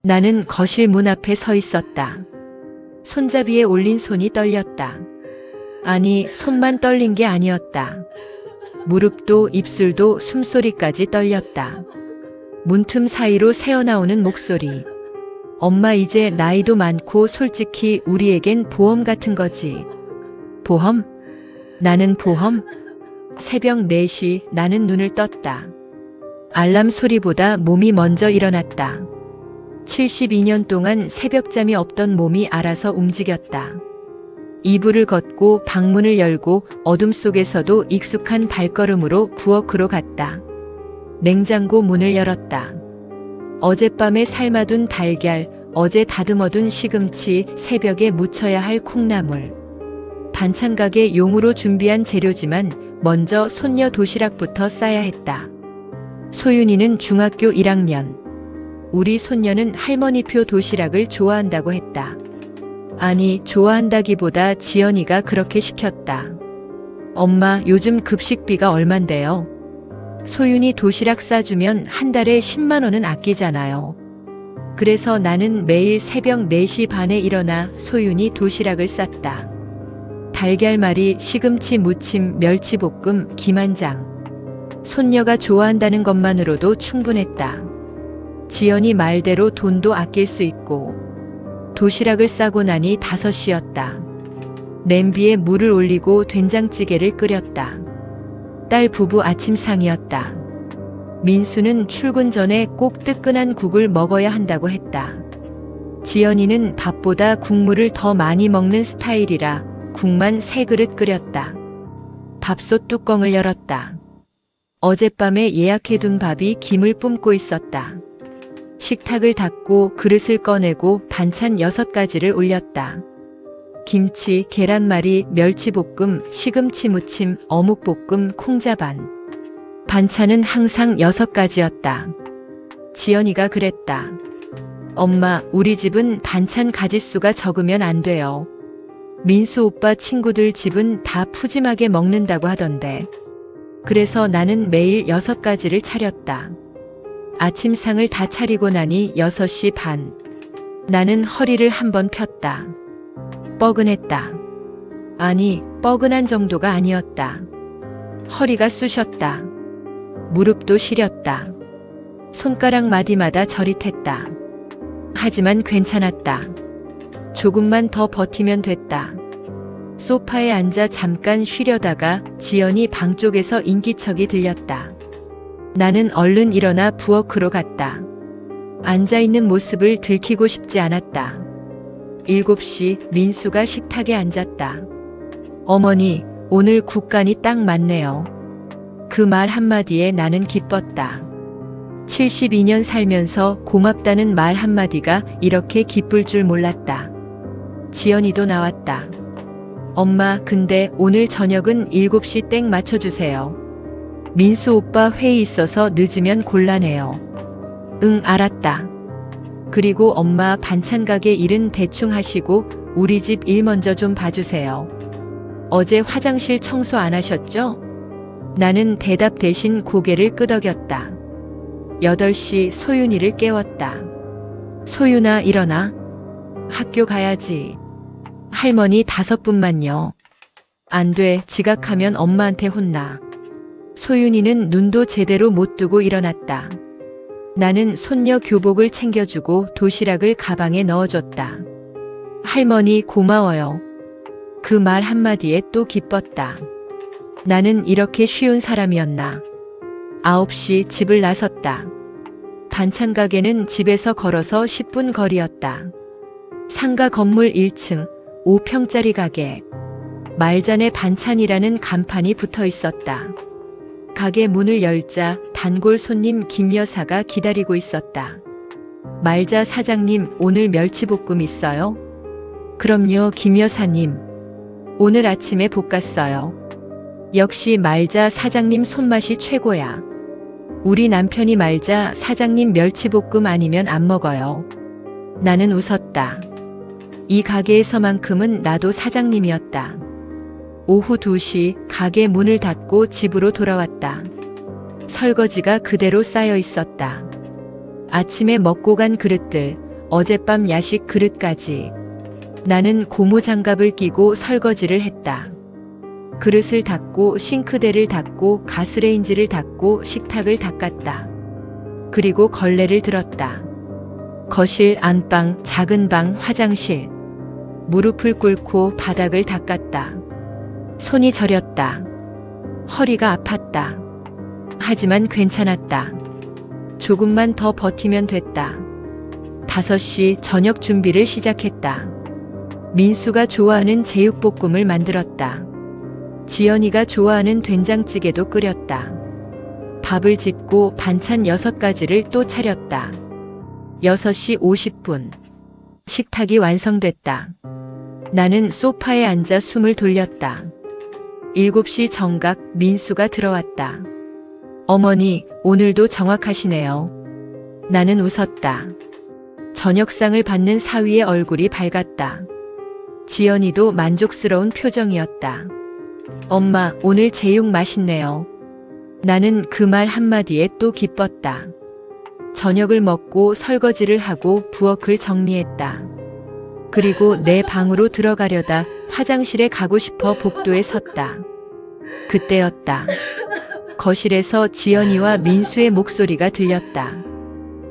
나는 거실 문 앞에 서 있었다. 손잡이에 올린 손이 떨렸다. 아니, 손만 떨린 게 아니었다. 무릎도 입술도 숨소리까지 떨렸다. 문틈 사이로 새어나오는 목소리. 엄마, 이제 나이도 많고 솔직히 우리에겐 보험 같은 거지. 보험? 나는 보험? 새벽 4시 나는 눈을 떴다. 알람 소리보다 몸이 먼저 일어났다. 72년 동안 새벽잠이 없던 몸이 알아서 움직였다. 이불을 걷고 방문을 열고 어둠 속에서도 익숙한 발걸음으로 부엌으로 갔다. 냉장고 문을 열었다. 어젯밤에 삶아둔 달걀, 어제 다듬어둔 시금치, 새벽에 무쳐야 할 콩나물. 반찬 가게 용으로 준비한 재료지만 먼저 손녀 도시락부터 싸야 했다. 소윤이는 중학교 1학년. 우리 손녀는 할머니표 도시락을 좋아한다고 했다. 아니, 좋아한다기보다 지연이가 그렇게 시켰다. 엄마, 요즘 급식비가 얼만데요? 소윤이 도시락 싸주면 한 달에 10만 원은 아끼잖아요. 그래서 나는 매일 새벽 4시 반에 일어나 소윤이 도시락을 쌌다. 달걀말이, 시금치 무침, 멸치볶음, 김한장. 손녀가 좋아한다는 것만으로도 충분했다. 지연이 말대로 돈도 아낄 수 있고. 도시락을 싸고 나니 5시였다. 냄비에 물을 올리고 된장찌개를 끓였다. 딸 부부 아침상이었다. 민수는 출근 전에 꼭 뜨끈한 국을 먹어야 한다고 했다. 지연이는 밥보다 국물을 더 많이 먹는 스타일이라 국만 3그릇 끓였다. 밥솥 뚜껑을 열었다. 어젯밤에 예약해둔 밥이 김을 뿜고 있었다. 식탁을 닦고 그릇을 꺼내고 반찬 6가지를 올렸다. 김치, 계란말이, 멸치볶음, 시금치 무침, 어묵볶음, 콩자반. 반찬은 항상 6가지였다. 지연이가 그랬다. 엄마, 우리 집은 반찬 가짓수가 적으면 안 돼요. 민수 오빠 친구들 집은 다 푸짐하게 먹는다고 하던데. 그래서 나는 매일 6가지를 차렸다. 아침상을 다 차리고 나니 6시 반. 나는 허리를 한번 폈다. 뻐근했다. 아니, 뻐근한 정도가 아니었다. 허리가 쑤셨다. 무릎도 시렸다. 손가락 마디마다 저릿했다. 하지만 괜찮았다. 조금만 더 버티면 됐다. 소파에 앉아 잠깐 쉬려다가 지연이 방 쪽에서 인기척이 들렸다. 나는 얼른 일어나 부엌으로 갔다. 앉아있는 모습을 들키고 싶지 않았다. 7시 민수가 식탁에 앉았다. 어머니, 오늘 국간이 딱 맞네요. 그 말 한마디에 나는 기뻤다. 72년 살면서 고맙다는 말 한마디가 이렇게 기쁠 줄 몰랐다. 지연이도 나왔다. 엄마, 근데 오늘 저녁은 7시 땡 맞춰주세요. 민수 오빠 회의 있어서 늦으면 곤란해요. 응, 알았다. 그리고 엄마, 반찬 가게 일은 대충 하시고 우리 집 일 먼저 좀 봐주세요. 어제 화장실 청소 안 하셨죠? 나는 대답 대신 고개를 끄덕였다. 8시 소윤이를 깨웠다. 소윤아, 일어나. 학교 가야지. 할머니 5분만요. 안 돼, 지각하면 엄마한테 혼나. 소윤이는 눈도 제대로 못 뜨고 일어났다. 나는 손녀 교복을 챙겨주고 도시락을 가방에 넣어줬다. 할머니 고마워요. 그 말 한마디에 또 기뻤다. 나는 이렇게 쉬운 사람이었나. 9시 집을 나섰다. 반찬 가게는 집에서 걸어서 10분 거리였다. 상가 건물 1층 5평짜리 가게. 말잔의 반찬이라는 간판이 붙어 있었다. 가게 문을 열자 단골 손님 김 여사가 기다리고 있었다. 말자 사장님, 오늘 멸치볶음 있어요? 그럼요, 김 여사님. 오늘 아침에 볶았어요. 역시 말자 사장님 손맛이 최고야. 우리 남편이 말자 사장님 멸치볶음 아니면 안 먹어요. 나는 웃었다. 이 가게에서만큼은 나도 사장님이었다. 오후 2시 가게 문을 닫고 집으로 돌아왔다. 설거지가 그대로 쌓여 있었다. 아침에 먹고 간 그릇들, 어젯밤 야식 그릇까지. 나는 고무장갑을 끼고 설거지를 했다. 그릇을 닦고 싱크대를 닦고 가스레인지를 닦고 식탁을 닦았다. 그리고 걸레를 들었다. 거실, 안방, 작은 방, 화장실. 무릎을 꿇고 바닥을 닦았다. 손이 저렸다. 허리가 아팠다. 하지만 괜찮았다. 조금만 더 버티면 됐다. 5시 저녁 준비를 시작했다. 민수가 좋아하는 제육볶음을 만들었다. 지연이가 좋아하는 된장찌개도 끓였다. 밥을 짓고 반찬 6가지를 또 차렸다. 6시 50분. 식탁이 완성됐다. 나는 소파에 앉아 숨을 돌렸다. 7시 정각 민수가 들어왔다. 어머니, 오늘도 정확하시네요. 나는 웃었다. 저녁상을 받는 사위의 얼굴이 밝았다. 지연이도 만족스러운 표정이었다. 엄마, 오늘 제육 맛있네요. 나는 그 말 한마디에 또 기뻤다. 저녁을 먹고 설거지를 하고 부엌을 정리했다. 그리고 내 방으로 들어가려다 화장실에 가고 싶어 복도에 섰다. 그때였다. 거실에서 지연이와 민수의 목소리가 들렸다.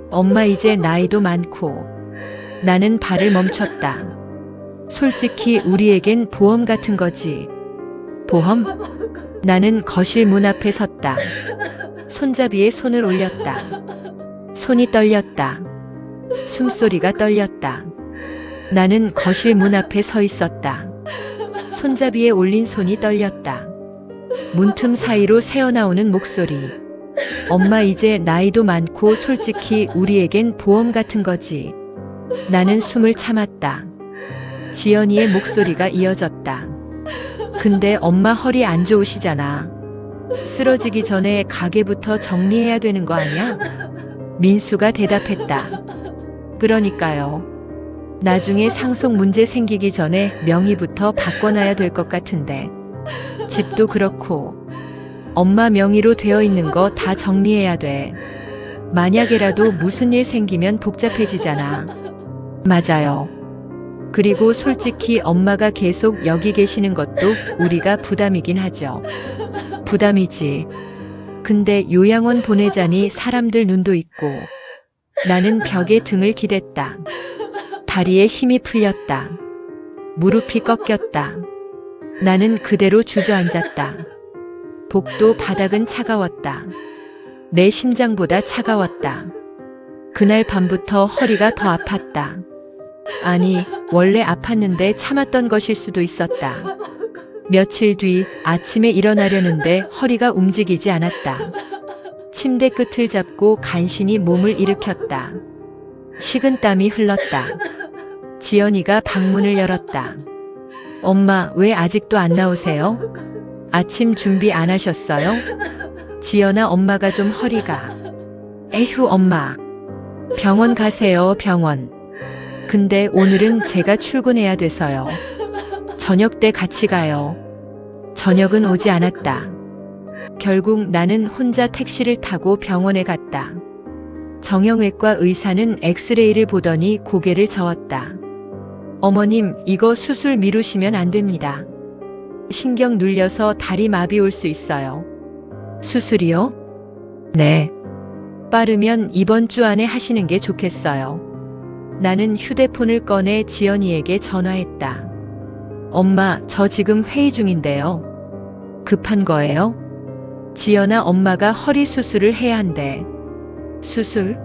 엄마 이제 나이도 많고. 나는 발을 멈췄다. 솔직히 우리에겐 보험 같은 거지. 보험? 나는 거실 문 앞에 섰다. 손잡이에 손을 올렸다. 손이 떨렸다. 숨소리가 떨렸다. 나는 거실 문 앞에 서 있었다. 손잡이에 올린 손이 떨렸다. 문틈 사이로 새어나오는 목소리. 엄마 이제 나이도 많고 솔직히 우리에겐 보험 같은 거지. 나는 숨을 참았다. 지연이의 목소리가 이어졌다. 근데 엄마 허리 안 좋으시잖아. 쓰러지기 전에 가게부터 정리해야 되는 거 아니야? 민수가 대답했다. 그러니까요. 나중에 상속 문제 생기기 전에 명의부터 바꿔놔야 될 것 같은데. 집도 그렇고 엄마 명의로 되어 있는 거 다 정리해야 돼. 만약에라도 무슨 일 생기면 복잡해지잖아. 맞아요. 그리고 솔직히 엄마가 계속 여기 계시는 것도 우리가 부담이긴 하죠. 부담이지. 근데 요양원 보내자니 사람들 눈도 있고. 나는 벽에 등을 기댔다. 다리에 힘이 풀렸다. 무릎이 꺾였다. 나는 그대로 주저앉았다. 복도 바닥은 차가웠다. 내 심장보다 차가웠다. 그날 밤부터 허리가 더 아팠다. 아니, 원래 아팠는데 참았던 것일 수도 있었다. 며칠 뒤 아침에 일어나려는데 허리가 움직이지 않았다. 침대 끝을 잡고 간신히 몸을 일으켰다. 식은 땀이 흘렀다. 지연이가 방문을 열었다. 엄마, 왜 아직도 안 나오세요? 아침 준비 안 하셨어요? 지연아, 엄마가 좀 허리가. 에휴, 엄마. 병원 가세요, 병원. 근데 오늘은 제가 출근해야 돼서요. 저녁 때 같이 가요. 저녁은 오지 않았다. 결국 나는 혼자 택시를 타고 병원에 갔다. 정형외과 의사는 엑스레이를 보더니 고개를 저었다. 어머님, 이거 수술 미루시면 안 됩니다. 신경 눌려서 다리 마비 올 수 있어요. 수술이요? 네. 빠르면 이번 주 안에 하시는 게 좋겠어요. 나는 휴대폰을 꺼내 지연이에게 전화했다. 엄마, 저 지금 회의 중인데요. 급한 거예요? 지연아, 엄마가 허리 수술을 해야 한대. 수술?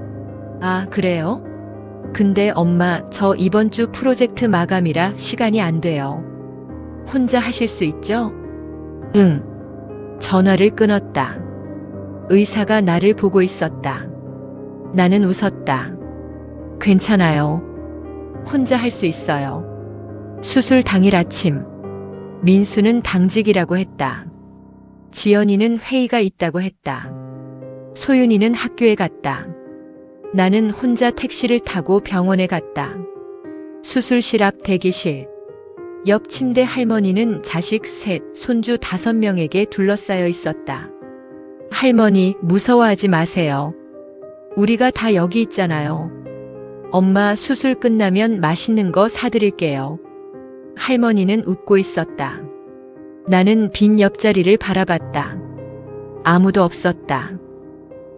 아, 그래요? 근데 엄마, 저 이번 주 프로젝트 마감이라 시간이 안 돼요. 혼자 하실 수 있죠? 응. 전화를 끊었다. 의사가 나를 보고 있었다. 나는 웃었다. 괜찮아요. 혼자 할 수 있어요. 수술 당일 아침. 민수는 당직이라고 했다. 지연이는 회의가 있다고 했다. 소윤이는 학교에 갔다. 나는 혼자 택시를 타고 병원에 갔다. 수술실 앞 대기실. 옆 침대 할머니는 자식 3, 손주 5명에게 둘러싸여 있었다. 할머니, 무서워하지 마세요. 우리가 다 여기 있잖아요. 엄마 수술 끝나면 맛있는 거 사드릴게요. 할머니는 웃고 있었다. 나는 빈 옆자리를 바라봤다. 아무도 없었다.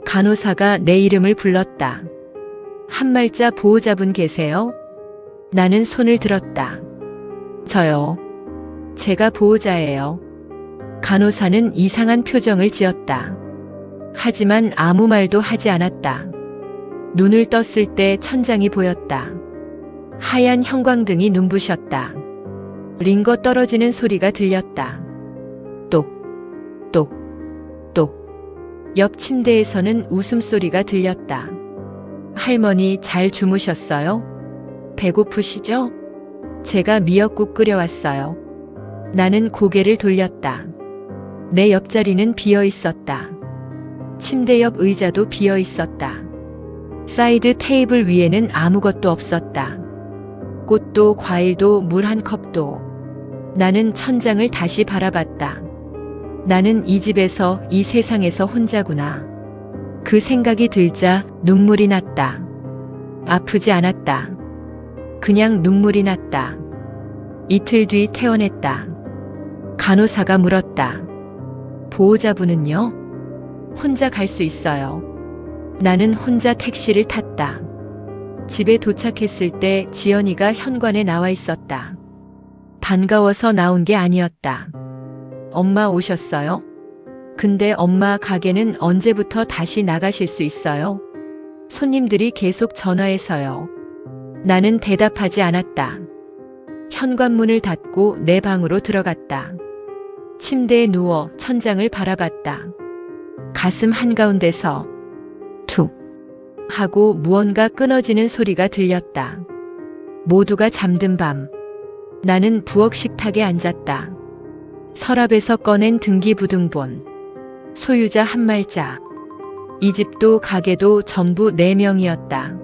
간호사가 내 이름을 불렀다. 한말자 보호자분 계세요? 나는 손을 들었다. 저요. 제가 보호자예요. 간호사는 이상한 표정을 지었다. 하지만 아무 말도 하지 않았다. 눈을 떴을 때 천장이 보였다. 하얀 형광등이 눈부셨다. 링거 떨어지는 소리가 들렸다. 똑, 똑, 똑. 옆 침대에서는 웃음소리가 들렸다. 할머니 잘 주무셨어요? 배고프시죠? 제가 미역국 끓여왔어요. 나는 고개를 돌렸다. 내 옆자리는 비어 있었다. 침대 옆 의자도 비어 있었다. 사이드 테이블 위에는 아무것도 없었다. 꽃도 과일도 물 한 컵도. 나는 천장을 다시 바라봤다. 나는 이 집에서 이 세상에서 혼자구나. 그 생각이 들자 눈물이 났다. 아프지 않았다. 그냥 눈물이 났다. 이틀 뒤 퇴원했다. 간호사가 물었다. 보호자분은요? 혼자 갈 수 있어요. 나는 혼자 택시를 탔다. 집에 도착했을 때 지연이가 현관에 나와 있었다. 반가워서 나온 게 아니었다. 엄마 오셨어요? 근데 엄마 가게는 언제부터 다시 나가실 수 있어요? 손님들이 계속 전화해서요. 나는 대답하지 않았다. 현관문을 닫고 내 방으로 들어갔다. 침대에 누워 천장을 바라봤다. 가슴 한가운데서 툭 하고 무언가 끊어지는 소리가 들렸다. 모두가 잠든 밤. 나는 부엌 식탁에 앉았다. 서랍에서 꺼낸 등기부등본. 소유자 한말자. 이 집도 가게도 전부 4명이었다.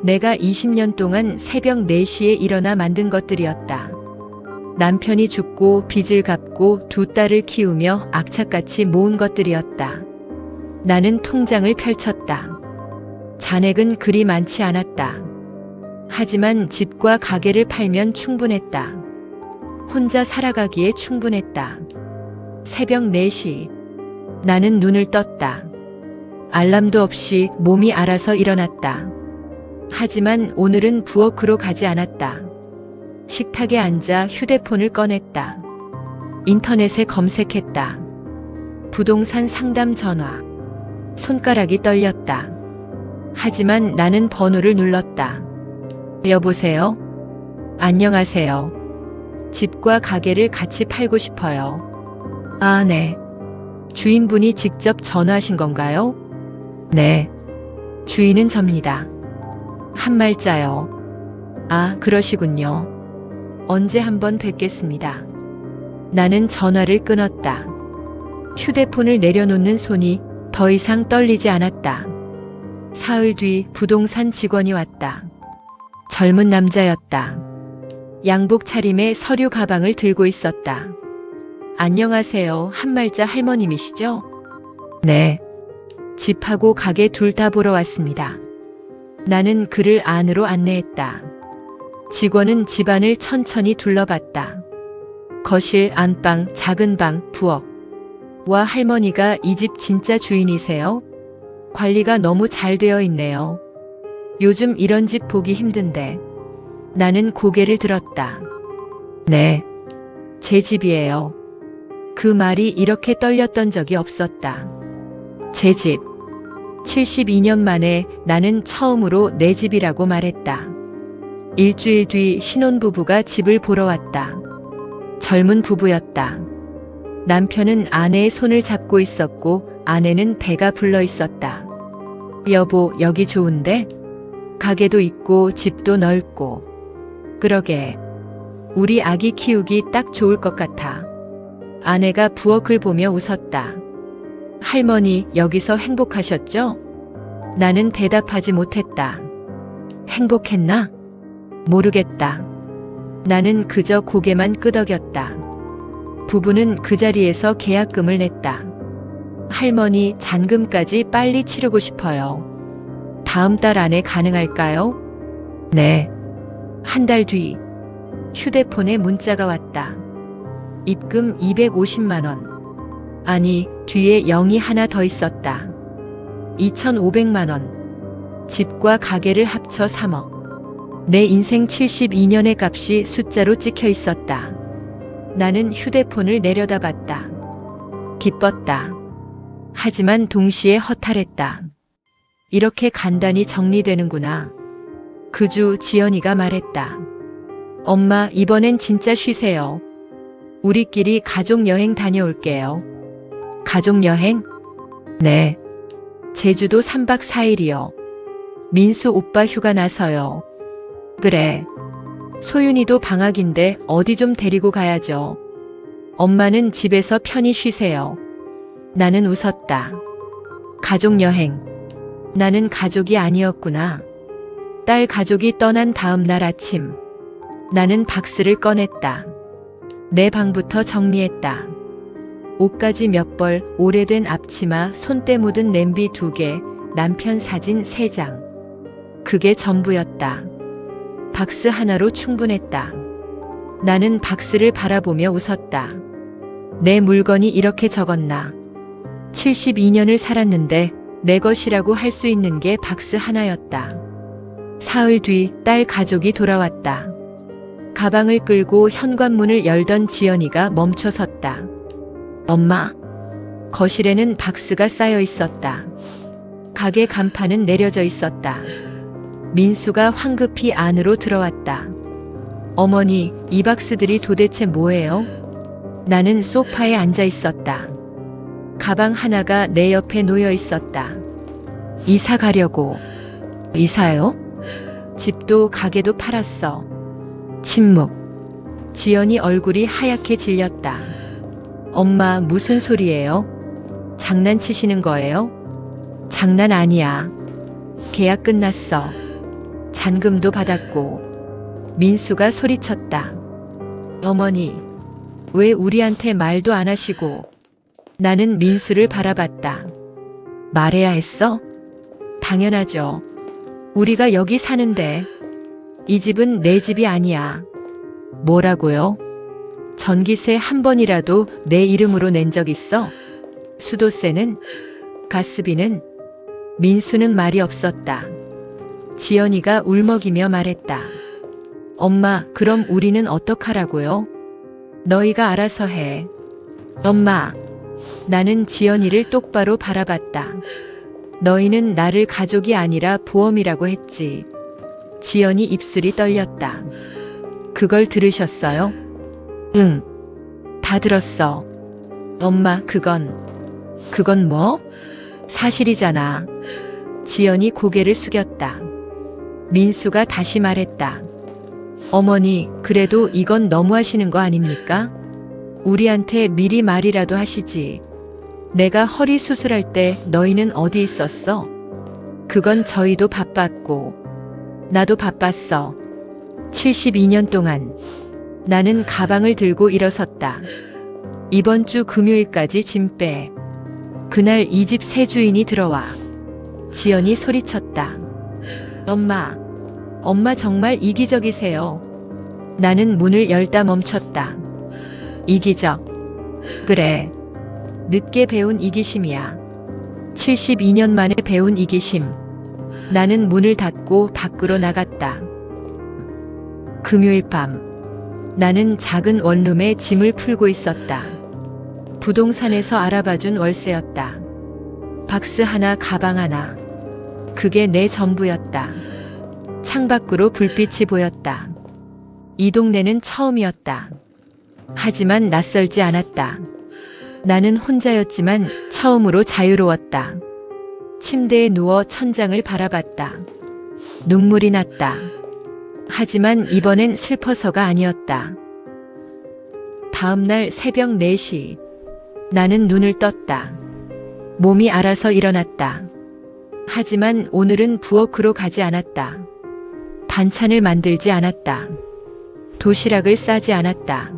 내가 20년 동안 새벽 4시에 일어나 만든 것들이었다. 남편이 죽고 빚을 갚고 2 딸을 키우며 악착같이 모은 것들이었다. 나는 통장을 펼쳤다. 잔액은 그리 많지 않았다. 하지만 집과 가게를 팔면 충분했다. 혼자 살아가기에 충분했다. 새벽 4시. 나는 눈을 떴다. 알람도 없이 몸이 알아서 일어났다. 하지만 오늘은 부엌으로 가지 않았다. 식탁에 앉아 휴대폰을 꺼냈다. 인터넷에 검색했다. 부동산 상담 전화. 손가락이 떨렸다. 하지만 나는 번호를 눌렀다. 여보세요? 안녕하세요. 집과 가게를 같이 팔고 싶어요. 아, 네. 주인분이 직접 전화하신 건가요? 네. 주인은 접니다. 한말자요. 아, 그러시군요. 언제 한번 뵙겠습니다. 나는 전화를 끊었다. 휴대폰을 내려놓는 손이 더 이상 떨리지 않았다. 사흘 뒤 부동산 직원이 왔다. 젊은 남자였다. 양복 차림에 서류 가방을 들고 있었다. 안녕하세요. 한말자 할머님이시죠? 네. 집하고 가게 둘 다 보러 왔습니다. 나는 그를 안으로 안내했다. 직원은 집안을 천천히 둘러봤다. 거실, 안방, 작은 방, 부엌. 와, 할머니가 이 집 진짜 주인이세요? 관리가 너무 잘 되어 있네요. 요즘 이런 집 보기 힘든데. 나는 고개를 들었다. 네. 제 집이에요. 그 말이 이렇게 떨렸던 적이 없었다. 제 집. 72년 만에 나는 처음으로 내 집이라고 말했다. 일주일 뒤 신혼부부가 집을 보러 왔다. 젊은 부부였다. 남편은 아내의 손을 잡고 있었고 아내는 배가 불러 있었다. 여보, 여기 좋은데? 가게도 있고 집도 넓고. 그러게. 우리 아기 키우기 딱 좋을 것 같아. 아내가 부엌을 보며 웃었다. 할머니, 여기서 행복하셨죠? 나는 대답하지 못했다. 행복했나? 모르겠다. 나는 그저 고개만 끄덕였다. 부부는 그 자리에서 계약금을 냈다. 할머니, 잔금까지 빨리 치르고 싶어요. 다음 달 안에 가능할까요? 네. 한 달 뒤 휴대폰에 문자가 왔다. 입금 250만 원. 아니, 뒤에 0이 하나 더 있었다. 2,500만 원. 집과 가게를 합쳐 3억. 내 인생 72년의 값이 숫자로 찍혀 있었다. 나는 휴대폰을 내려다봤다. 기뻤다. 하지만 동시에 허탈했다. 이렇게 간단히 정리되는구나. 그 주 지연이가 말했다. 엄마, 이번엔 진짜 쉬세요. 우리끼리 가족 여행 다녀올게요. 가족 여행? 네. 제주도 3박 4일이요. 민수 오빠 휴가 나서요. 그래. 소윤이도 방학인데 어디 좀 데리고 가야죠. 엄마는 집에서 편히 쉬세요. 나는 웃었다. 가족 여행. 나는 가족이 아니었구나. 딸 가족이 떠난 다음 날 아침. 나는 박스를 꺼냈다. 내 방부터 정리했다. 옷가지 몇 벌, 오래된 앞치마, 손때 묻은 냄비 2개, 남편 사진 3장. 그게 전부였다. 박스 하나로 충분했다. 나는 박스를 바라보며 웃었다. 내 물건이 이렇게 적었나. 72년을 살았는데 내 것이라고 할 수 있는 게 박스 하나였다. 사흘 뒤 딸 가족이 돌아왔다. 가방을 끌고 현관문을 열던 지연이가 멈춰섰다. 엄마. 거실에는 박스가 쌓여 있었다. 가게 간판은 내려져 있었다. 민수가 황급히 안으로 들어왔다. 어머니, 이 박스들이 도대체 뭐예요? 나는 소파에 앉아 있었다. 가방 하나가 내 옆에 놓여 있었다. 이사 가려고. 이사요? 집도 가게도 팔았어. 침묵. 지연이 얼굴이 하얗게 질렸다. 엄마, 무슨 소리예요? 장난치시는 거예요? 장난 아니야. 계약 끝났어. 잔금도 받았고. 민수가 소리쳤다. 어머니, 왜 우리한테 말도 안 하시고. 나는 민수를 바라봤다. 말해야 했어? 당연하죠. 우리가 여기 사는데. 이 집은 내 집이 아니야. 뭐라고요? 전기세 한 번이라도 내 이름으로 낸 적 있어? 수도세는? 가스비는? 민수는 말이 없었다. 지연이가 울먹이며 말했다. 엄마, 그럼 우리는 어떡하라고요? 너희가 알아서 해. 엄마. 나는 지연이를 똑바로 바라봤다. 너희는 나를 가족이 아니라 보험이라고 했지. 지연이 입술이 떨렸다. 그걸 들으셨어요? 응. 다 들었어. 엄마, 그건 뭐? 사실이잖아. 지연이 고개를 숙였다. 민수가 다시 말했다. 어머니, 그래도 이건 너무하시는 거 아닙니까? 우리한테 미리 말이라도 하시지. 내가 허리 수술할 때 너희는 어디 있었어? 그건 저희도 바빴고. 나도 바빴어. 72년 동안. 나는 가방을 들고 일어섰다. 이번 주 금요일까지 짐 빼. 그날 이 집 새 주인이 들어와. 지연이 소리쳤다. 엄마 정말 이기적이세요. 나는 문을 열다 멈췄다. 이기적. 그래. 늦게 배운 이기심이야. 72년 만에 배운 이기심. 나는 문을 닫고 밖으로 나갔다. 금요일 밤. 나는 작은 원룸에 짐을 풀고 있었다. 부동산에서 알아봐준 월세였다. 박스 하나, 가방 하나. 그게 내 전부였다. 창밖으로 불빛이 보였다. 이 동네는 처음이었다. 하지만 낯설지 않았다. 나는 혼자였지만 처음으로 자유로웠다. 침대에 누워 천장을 바라봤다. 눈물이 났다. 하지만 이번엔 슬퍼서가 아니었다. 다음날 새벽 4시. 나는 눈을 떴다. 몸이 알아서 일어났다. 하지만 오늘은 부엌으로 가지 않았다. 반찬을 만들지 않았다. 도시락을 싸지 않았다.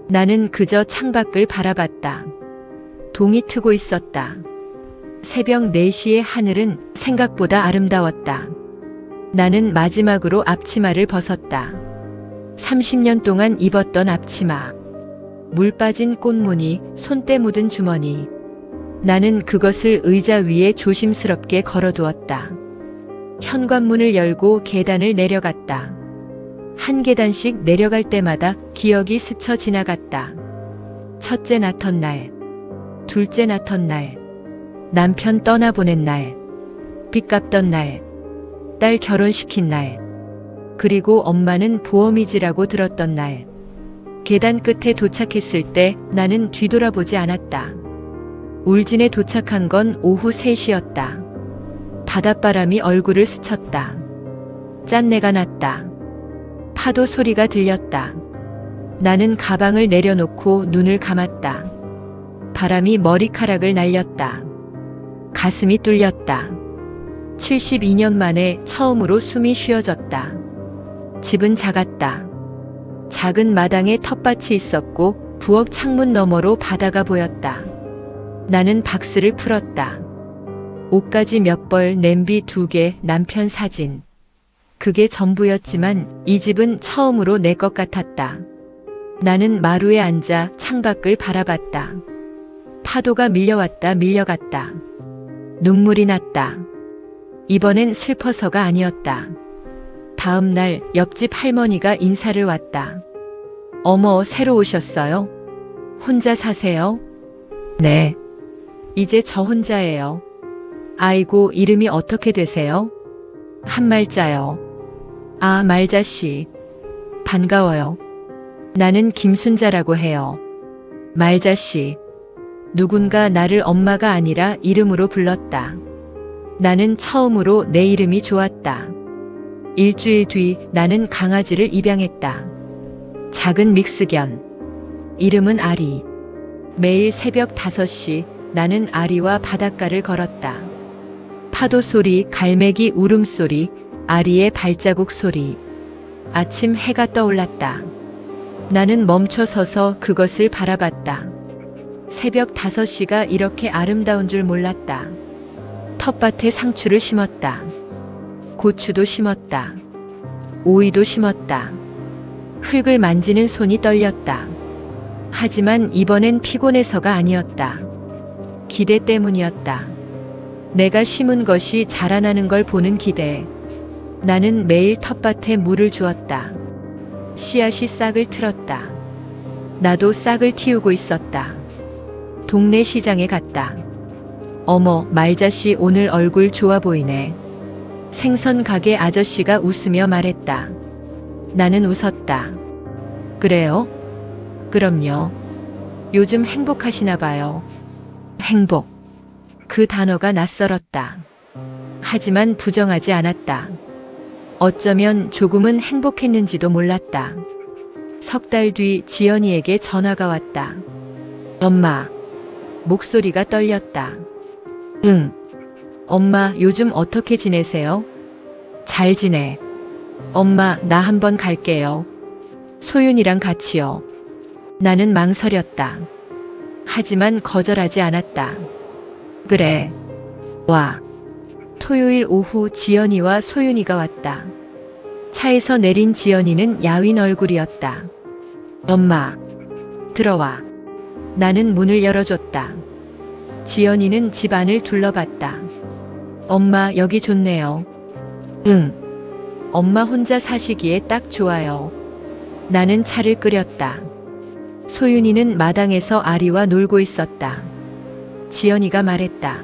나는 그저 창밖을 바라봤다. 동이 트고 있었다. 새벽 4시의 하늘은 생각보다 아름다웠다. 나는 마지막으로 앞치마를 벗었다. 30년 동안 입었던 앞치마. 물 빠진 꽃무늬, 손때 묻은 주머니. 나는 그것을 의자 위에 조심스럽게 걸어두었다. 현관문을 열고 계단을 내려갔다. 한 계단씩 내려갈 때마다 기억이 스쳐 지나갔다. 첫째 낳던 날, 둘째 낳던 날, 남편 떠나보낸 날, 빚 갚던 날, 딸 결혼시킨 날, 그리고 엄마는 보험이지라고 들었던 날. 계단 끝에 도착했을 때 나는 뒤돌아보지 않았다. 울진에 도착한 건 오후 3시였다. 바닷바람이 얼굴을 스쳤다. 짠내가 났다. 파도 소리가 들렸다. 나는 가방을 내려놓고 눈을 감았다. 바람이 머리카락을 날렸다. 가슴이 뚫렸다. 72년 만에 처음으로 숨이 쉬어졌다. 집은 작았다. 작은 마당에 텃밭이 있었고 부엌 창문 너머로 바다가 보였다. 나는 박스를 풀었다. 옷가지 몇 벌, 냄비 2개, 남편 사진. 그게 전부였지만 이 집은 처음으로 내 것 같았다. 나는 마루에 앉아 창밖을 바라봤다. 파도가 밀려왔다 밀려갔다. 눈물이 났다. 이번엔 슬퍼서가 아니었다. 다음 날 옆집 할머니가 인사를 왔다. 어머, 새로 오셨어요? 혼자 사세요? 네. 이제 저 혼자예요. 아이고, 이름이 어떻게 되세요? 한말자요. 아, 말자씨. 반가워요. 나는 김순자라고 해요. 말자씨. 누군가 나를 엄마가 아니라 이름으로 불렀다. 나는 처음으로 내 이름이 좋았다. 일주일 뒤 나는 강아지를 입양했다. 작은 믹스견. 이름은 아리. 매일 새벽 5시 나는 아리와 바닷가를 걸었다. 파도 소리, 갈매기 울음소리, 아리의 발자국 소리. 아침 해가 떠올랐다. 나는 멈춰 서서 그것을 바라봤다. 새벽 5시가 이렇게 아름다운 줄 몰랐다. 텃밭에 상추를 심었다. 고추도 심었다. 오이도 심었다. 흙을 만지는 손이 떨렸다. 하지만 이번엔 피곤해서가 아니었다. 기대 때문이었다. 내가 심은 것이 자라나는 걸 보는 기대. 나는 매일 텃밭에 물을 주었다. 씨앗이 싹을 틀었다. 나도 싹을 틔우고 있었다. 동네 시장에 갔다. 어머, 말자씨 오늘 얼굴 좋아 보이네. 생선 가게 아저씨가 웃으며 말했다. 나는 웃었다. 그래요? 그럼요. 요즘 행복하시나 봐요. 행복. 그 단어가 낯설었다. 하지만 부정하지 않았다. 어쩌면 조금은 행복했는지도 몰랐다. 3달 뒤 지연이에게 전화가 왔다. 엄마. 목소리가 떨렸다. 응. 엄마, 요즘 어떻게 지내세요? 잘 지내. 엄마, 나 한번 갈게요. 소윤이랑 같이요. 나는 망설였다. 하지만 거절하지 않았다. 그래. 와. 토요일 오후 지연이와 소윤이가 왔다. 차에서 내린 지연이는 야윈 얼굴이었다. 엄마. 들어와. 나는 문을 열어줬다. 지연이는 집 안을 둘러봤다. 엄마, 여기 좋네요. 응. 엄마 혼자 사시기에 딱 좋아요. 나는 차를 끓였다. 소윤이는 마당에서 아리와 놀고 있었다. 지연이가 말했다.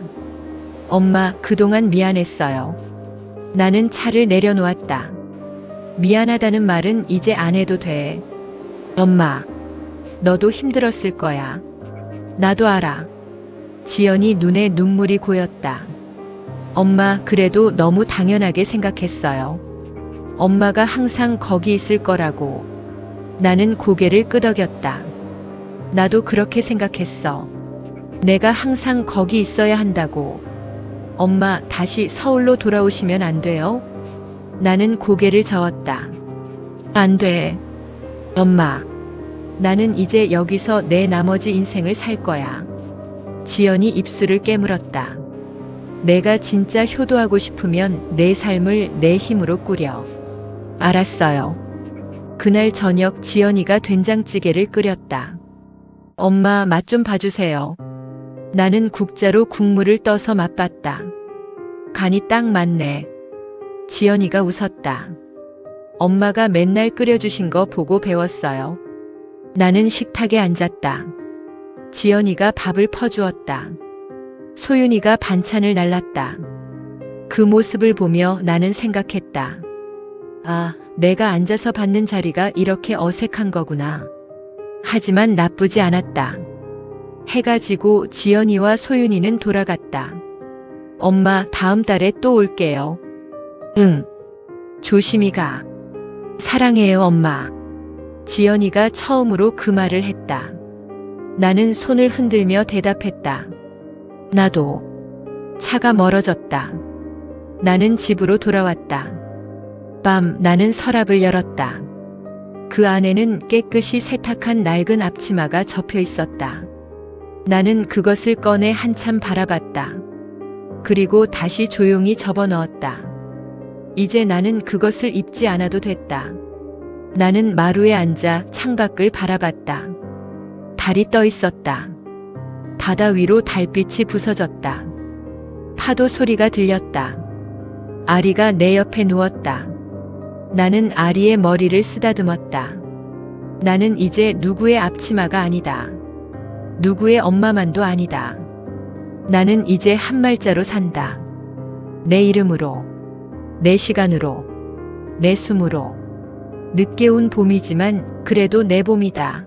엄마, 그동안 미안했어요. 나는 차를 내려놓았다. 미안하다는 말은 이제 안 해도 돼. 엄마, 너도 힘들었을 거야. 나도 알아. 지연이 눈에 눈물이 고였다. 엄마, 그래도 너무 당연하게 생각했어요. 엄마가 항상 거기 있을 거라고. 나는 고개를 끄덕였다. 나도 그렇게 생각했어. 내가 항상 거기 있어야 한다고. 엄마, 다시 서울로 돌아오시면 안 돼요? 나는 고개를 저었다. 안 돼. 엄마, 나는 이제 여기서 내 나머지 인생을 살 거야. 지연이 입술을 깨물었다. 내가 진짜 효도하고 싶으면 내 삶을 내 힘으로 꾸려. 알았어요. 그날 저녁 지연이가 된장찌개를 끓였다. 엄마, 맛 좀 봐주세요. 나는 국자로 국물을 떠서 맛봤다. 간이 딱 맞네. 지연이가 웃었다. 엄마가 맨날 끓여주신 거 보고 배웠어요. 나는 식탁에 앉았다. 지연이가 밥을 퍼주었다. 소윤이가 반찬을 날랐다. 그 모습을 보며 나는 생각했다. 아, 내가 앉아서 받는 자리가 이렇게 어색한 거구나. 하지만 나쁘지 않았다. 해가 지고 지연이와 소윤이는 돌아갔다. 엄마, 다음 달에 또 올게요. 응. 조심히 가. 사랑해요, 엄마. 지연이가 처음으로 그 말을 했다. 나는 손을 흔들며 대답했다. 나도. 차가 멀어졌다. 나는 집으로 돌아왔다. 밤, 나는 서랍을 열었다. 그 안에는 깨끗이 세탁한 낡은 앞치마가 접혀 있었다. 나는 그것을 꺼내 한참 바라봤다. 그리고 다시 조용히 접어 넣었다. 이제 나는 그것을 입지 않아도 됐다. 나는 마루에 앉아 창밖을 바라봤다. 달이 떠 있었다. 바다 위로 달빛이 부서졌다. 파도 소리가 들렸다. 아리가 내 옆에 누웠다. 나는 아리의 머리를 쓰다듬었다. 나는 이제 누구의 앞치마가 아니다. 누구의 엄마만도 아니다. 나는 이제 한 말자로 산다. 내 이름으로, 내 시간으로, 내 숨으로. 늦게 온 봄이지만 그래도 내 봄이다.